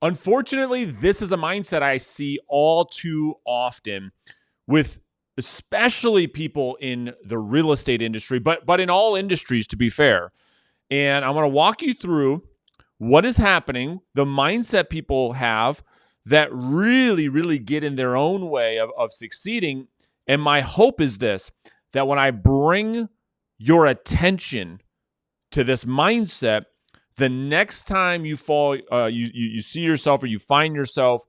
Unfortunately, this is a mindset I see all too often with especially people in the real estate industry, but in all industries, to be fair. And I'm going to walk you through what is happening, the mindset people have that really get in their own way of succeeding. And my hope is this, that when I bring your attention to this mindset, the next time you fall, you see yourself or you find yourself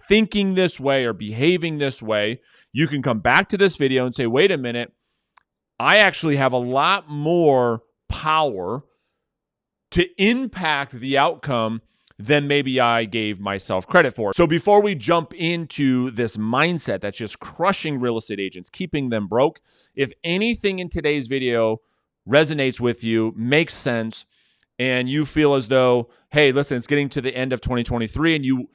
thinking this way or behaving this way, you can come back to this video and say, wait a minute, I actually have a lot more power to impact the outcome than maybe I gave myself credit for. So before we jump into this mindset that's just crushing real estate agents, keeping them broke, if anything in today's video resonates with you, makes sense, and you feel as though, hey, listen, it's getting to the end of 2023 and you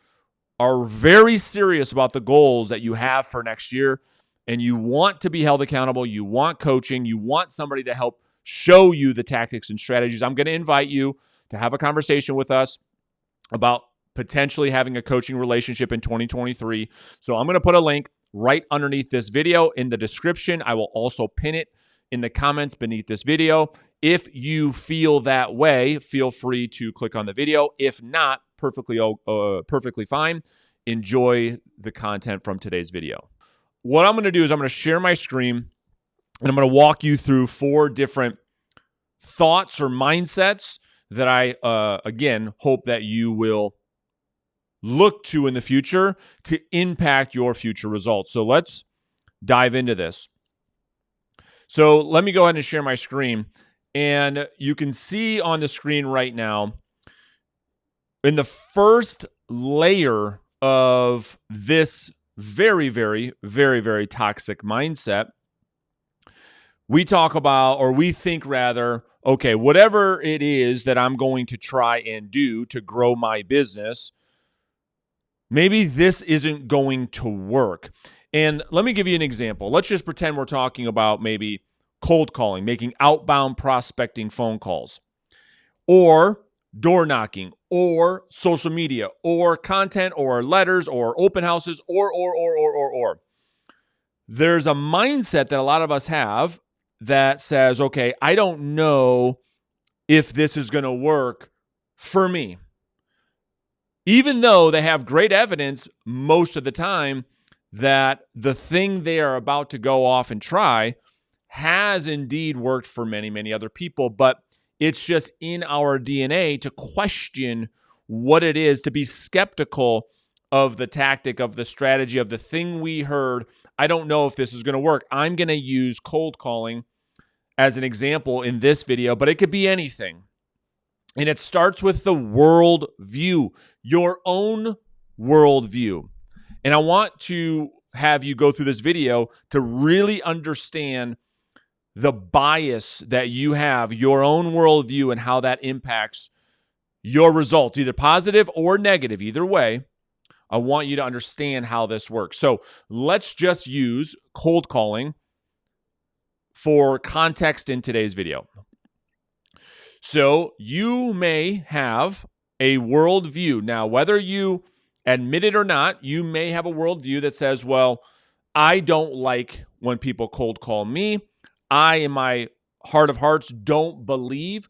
are very serious about the goals that you have for next year and you want to be held accountable, you want coaching, you want somebody to help show you the tactics and strategies, I'm going to invite you to have a conversation with us about potentially having a coaching relationship in 2023. So I'm going to put a link right underneath this video in the description. I will also pin it in the comments beneath this video. If you feel that way, feel free to click on the video. If not, perfectly fine. Enjoy the content from today's video. What I'm going to do is I'm going to share my screen and I'm going to walk you through 4 different thoughts or mindsets that I, again, hope that you will look to in the future to impact your future results. So let's dive into this. So let me go ahead and share my screen. And you can see on the screen right now, in the first layer of this very toxic mindset, we talk about, or we think rather, okay, whatever it is that I'm going to try and do to grow my business, maybe this isn't going to work. And let me give you an example. Let's just pretend we're talking about maybe cold calling, making outbound prospecting phone calls, or door knocking, or social media, or content, or letters, or open houses, or. There's a mindset that a lot of us have that says, okay, I don't know if this is going to work for me. Even though they have great evidence most of the time that the thing they are about to go off and try has indeed worked for many other people, but it's just in our DNA to question what it is, to be skeptical of the tactic, of the strategy, of the thing we heard. I don't know if this is going to work. I'm going to use cold calling as an example in this video, but it could be anything. And it starts with the world view, your own world view. And I want to have you go through this video to really understand the bias that you have, your own worldview, and how that impacts your results, either positive or negative, either way. I want you to understand how this works. So let's just use cold calling for context in today's video. So you may have a worldview. Now, whether you admit it or not, you may have a worldview that says, well, I don't like when people cold call me. I, in my heart of hearts, don't believe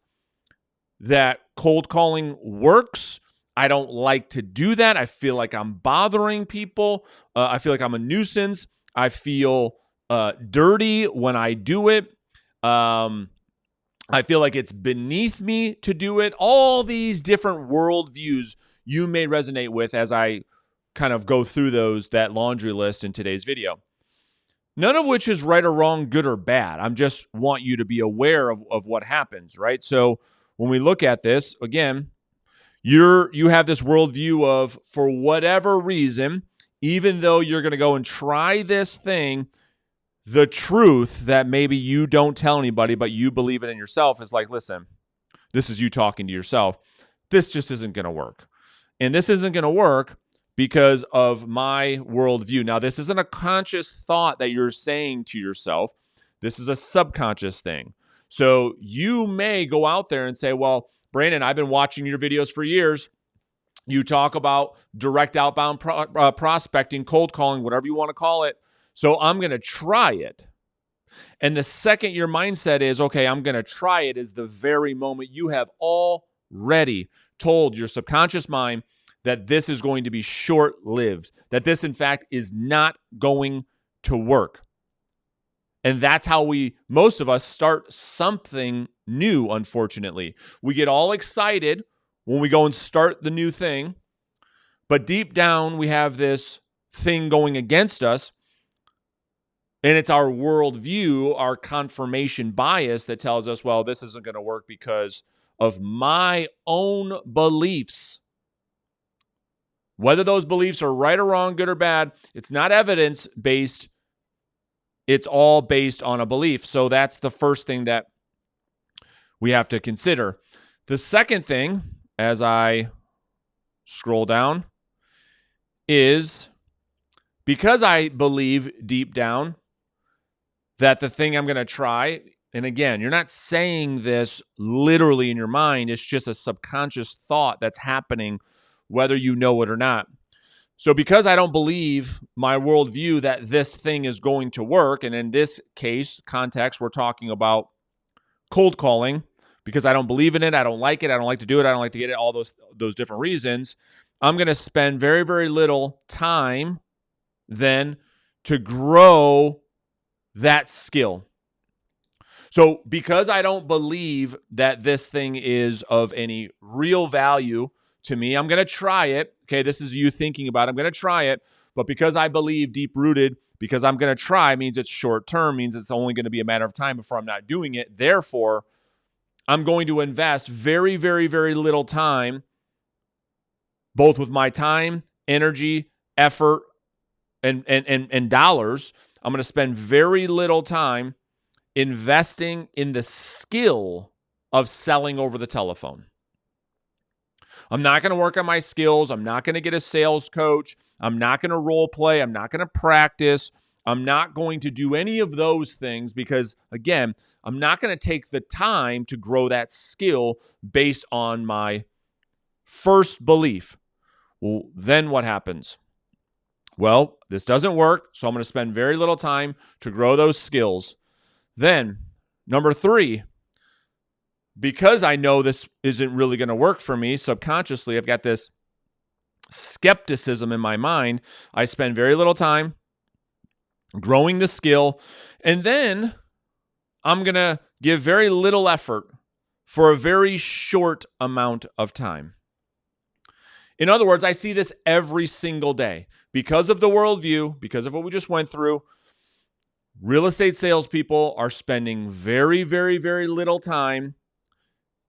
that cold calling works. I don't like to do that. I feel like I'm bothering people. I feel like I'm a nuisance. I feel dirty when I do it. I feel like it's beneath me to do it. All these different worldviews you may resonate with as I kind of go through that laundry list in today's video. None of which is right or wrong, good or bad. I just want you to be aware of what happens, right? So when we look at this, again, you have this worldview of, for whatever reason, even though you're going to go and try this thing, the truth that maybe you don't tell anybody, but you believe it in yourself is like, listen, this is you talking to yourself. This just isn't going to work. And this isn't going to work because of my worldview. Now, this isn't a conscious thought that you're saying to yourself. This is a subconscious thing. So you may go out there and say, well, Brandon, I've been watching your videos for years. You talk about direct outbound prospecting, cold calling, whatever you want to call it. So I'm going to try it. And the second your mindset is, okay, I'm going to try it, is the very moment you have already told your subconscious mind that this is going to be short-lived, that this, in fact, is not going to work. And that's how most of us start something new, unfortunately. We get all excited when we go and start the new thing, but deep down we have this thing going against us, and it's our worldview, our confirmation bias that tells us, well, this isn't going to work because of my own beliefs. Whether those beliefs are right or wrong, good or bad, it's not evidence-based. It's all based on a belief. So that's the first thing that we have to consider. The second thing, as I scroll down, is because I believe deep down that the thing I'm going to try, and again, you're not saying this literally in your mind, it's just a subconscious thought that's happening whether you know it or not. So because I don't believe my worldview that this thing is going to work, and in this case, context, we're talking about cold calling, because I don't believe in it, I don't like it, I don't like to do it, I don't like to get it, all those different reasons, I'm going to spend very, very little time then to grow that skill. So because I don't believe that this thing is of any real value to me, I'm going to try it. Okay, this is you thinking about it. I'm going to try it. But because I believe deep-rooted, because I'm going to try means it's short-term, means it's only going to be a matter of time before I'm not doing it. Therefore, I'm going to invest very, very, very little time, both with my time, energy, effort, and dollars. I'm going to spend very little time investing in the skill of selling over the telephone. I'm not going to work on my skills. I'm not going to get a sales coach. I'm not going to role play. I'm not going to practice. I'm not going to do any of those things because, again, I'm not going to take the time to grow that skill based on my first belief. Well, then what happens? Well, this doesn't work, so I'm going to spend very little time to grow those skills. Then, number 3, because I know this isn't really going to work for me, subconsciously, I've got this skepticism in my mind. I spend very little time growing the skill, and then I'm going to give very little effort for a very short amount of time. In other words, I see this every single day. Because of the worldview, because of what we just went through, real estate salespeople are spending very, very, very little time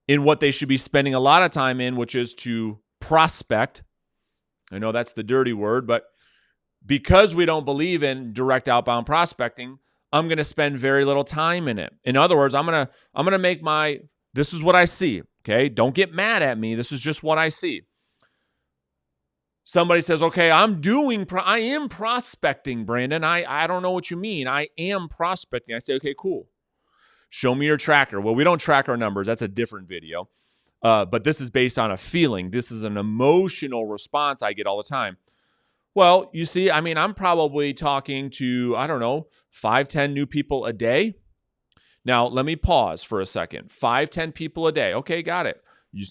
in what they should be spending a lot of time in, which is to prospect. I know that's the dirty word, but because we don't believe in direct outbound prospecting, I'm going to spend very little time in it. In other words, I'm going to make this is what I see, okay? Don't get mad at me. This is just what I see. Somebody says, okay, I am prospecting, Brandon. I don't know what you mean. I am prospecting. I say, okay, cool. Show me your tracker. Well, we don't track our numbers. That's a different video. But this is based on a feeling. This is an emotional response I get all the time. Well, you see, I'm probably talking to, 5, 10 new people a day. Now, let me pause for a second. 5, 10 people a day. Okay, got it. You're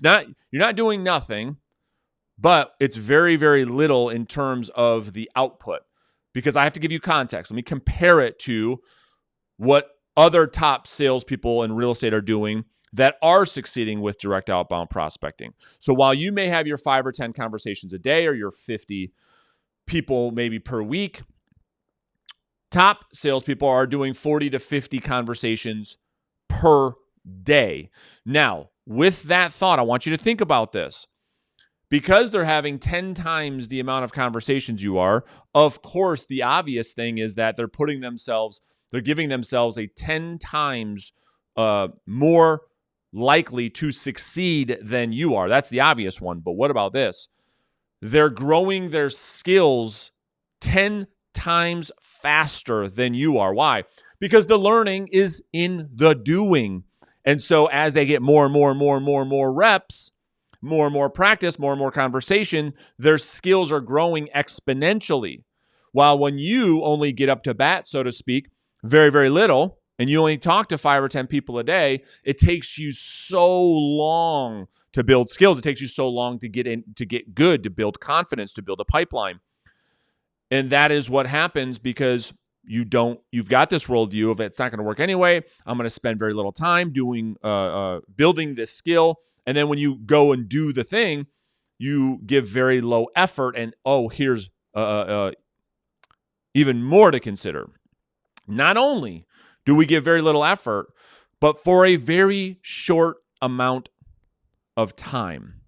not doing nothing, but it's very, very little in terms of the output because I have to give you context. Let me compare it to what other top salespeople in real estate are doing that are succeeding with direct outbound prospecting. So while you may have your 5 or 10 conversations a day or your 50 people maybe per week, top salespeople are doing 40 to 50 conversations per day. Now, with that thought, I want you to think about this. Because they're having 10 times the amount of conversations you are, of course, the obvious thing is that they're giving themselves a 10 times more likely to succeed than you are. That's the obvious one. But what about this? They're growing their skills 10 times faster than you are. Why? Because the learning is in the doing. And so as they get more and more and more and more and more reps, more and more practice, more and more conversation, their skills are growing exponentially. While when you only get up to bat, so to speak, very, very little, and you only talk to 5 or 10 people a day, it takes you so long to build skills. It takes you so long to get good, to build confidence, to build a pipeline. And that is what happens because you've got this worldview of it's not going to work anyway. I'm going to spend very little time doing building this skill. And then when you go and do the thing, you give very low effort. And here's even more to consider. Not only do we give very little effort, but for a very short amount of time.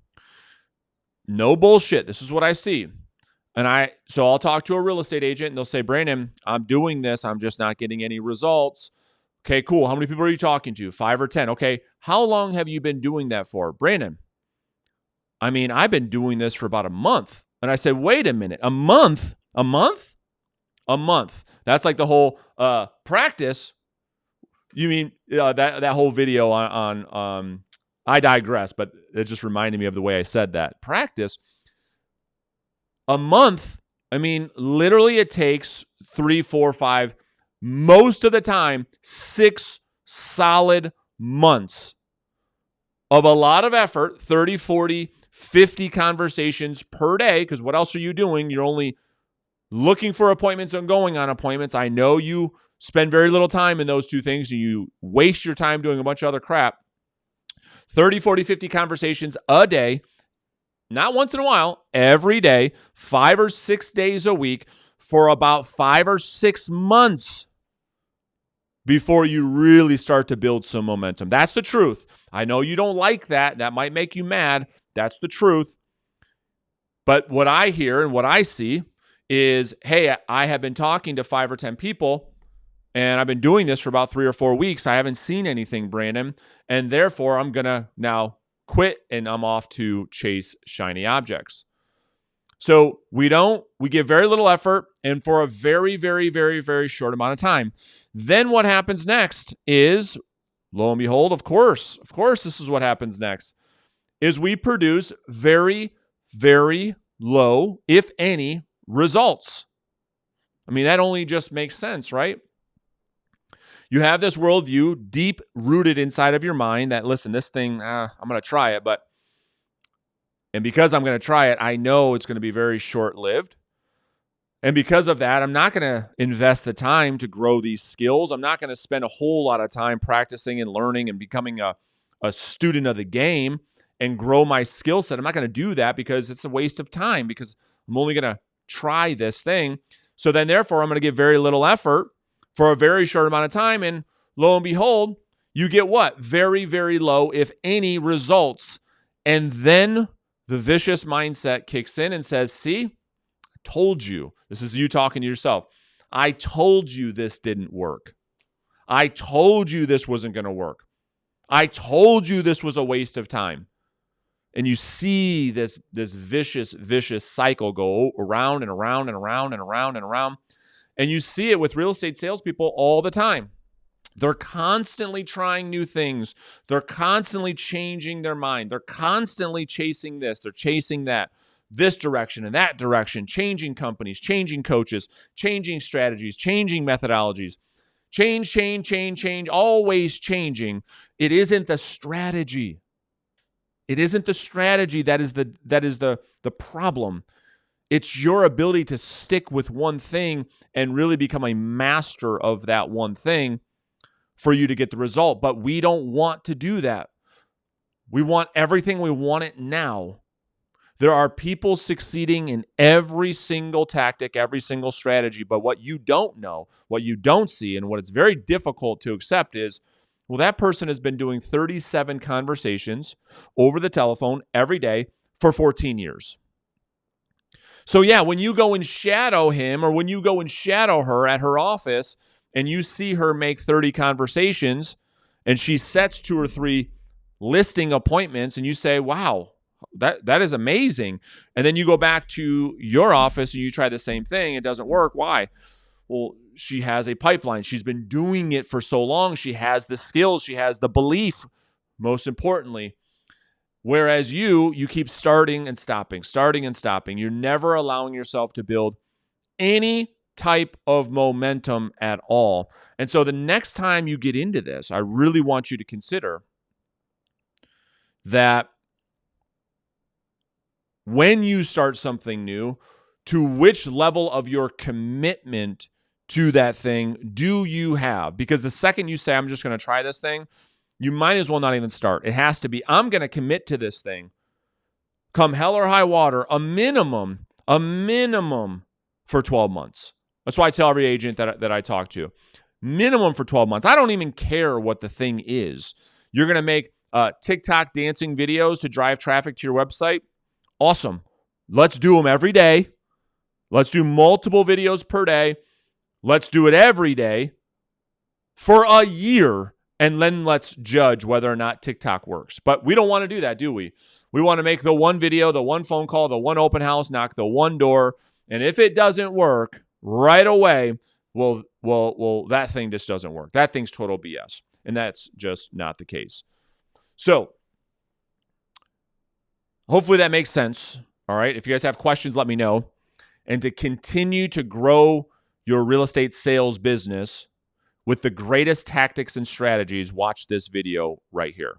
No bullshit. This is what I see. So I'll talk to a real estate agent and they'll say, Brandon, I'm doing this. I'm just not getting any results. Okay, cool. How many people are you talking to? 5 or 10. Okay. How long have you been doing that for? Brandon, I've been doing this for about a month. And I said, wait a minute, a month? A month? A month. That's like the whole practice. You mean that whole video on I digress, but it just reminded me of the way I said that. Practice. A month, literally it takes 3, 4, 5, most of the time, 6 solid months of a lot of effort, 30, 40, 50 conversations per day, because what else are you doing? You're only looking for appointments and going on appointments. I know you spend very little time in those two things and you waste your time doing a bunch of other crap. 30, 40, 50 conversations a day. Not once in a while, every day, 5 or 6 days a week for about 5 or 6 months before you really start to build some momentum. That's the truth. I know you don't like that. That might make you mad. That's the truth. But what I hear and what I see is, hey, I have been talking to 5 or 10 people and I've been doing this for about 3 or 4 weeks. I haven't seen anything, Brandon. And therefore, I'm going to now quit and I'm off to chase shiny objects. So we give very little effort and for a very, very, very, very short amount of time. Then what happens next is, lo and behold, of course, this is what happens next, is we produce very, very low, if any, results. That only just makes sense, right? You have this worldview deep rooted inside of your mind that, listen, this thing, I'm going to try it, and because I'm going to try it, I know it's going to be very short-lived. And because of that, I'm not going to invest the time to grow these skills. I'm not going to spend a whole lot of time practicing and learning and becoming a student of the game and grow my skill set. I'm not going to do that because it's a waste of time because I'm only going to try this thing. So then therefore, I'm going to give very little effort for a very short amount of time. And lo and behold, you get what? Very, very low, if any, results. And then the vicious mindset kicks in and says, see, I told you. This is you talking to yourself. I told you this didn't work. I told you this wasn't going to work. I told you this was a waste of time. And you see this vicious cycle go around and around and around and around and around. And you see it with real estate salespeople all the time. They're constantly trying new things. They're constantly changing their mind. They're constantly chasing this. They're chasing that, this direction and that direction, changing companies, changing coaches, changing strategies, changing methodologies. Change, always changing. It isn't the strategy. It isn't the strategy that is the problem. It's your ability to stick with one thing and really become a master of that one thing for you to get the result. But we don't want to do that. We want everything. We want it now. There are people succeeding in every single tactic, every single strategy. But what you don't know, what you don't see, and what it's very difficult to accept is, well, that person has been doing 37 conversations over the telephone every day for 14 years. So yeah, when you go and shadow him or when you go and shadow her at her office and you see her make 30 conversations and she sets 2 or 3 listing appointments and you say, wow, that is amazing. And then you go back to your office and you try the same thing. It doesn't work. Why? Well, she has a pipeline. She's been doing it for so long. She has the skills. She has the belief, most importantly. Whereas you keep starting and stopping. You're never allowing yourself to build any type of momentum at all. And so the next time you get into this, I really want you to consider that when you start something new, to which level of your commitment to that thing do you have? Because the second you say, I'm just going to try this thing, you might as well not even start. It has to be, I'm going to commit to this thing. Come hell or high water, a minimum for 12 months. That's why I tell every agent that I talk to, minimum for 12 months. I don't even care what the thing is. You're going to make TikTok dancing videos to drive traffic to your website. Awesome. Let's do them every day. Let's do multiple videos per day. Let's do it every day for a year, and then let's judge whether or not TikTok works. But we don't want to do that, do we? We want to make the one video, the one phone call, the one open house, knock the one door, and if it doesn't work right away, well, that thing just doesn't work. That thing's total BS, and that's just not the case. So hopefully that makes sense. All right. If you guys have questions, let me know. And to continue to grow your real estate sales business with the greatest tactics and strategies, watch this video right here.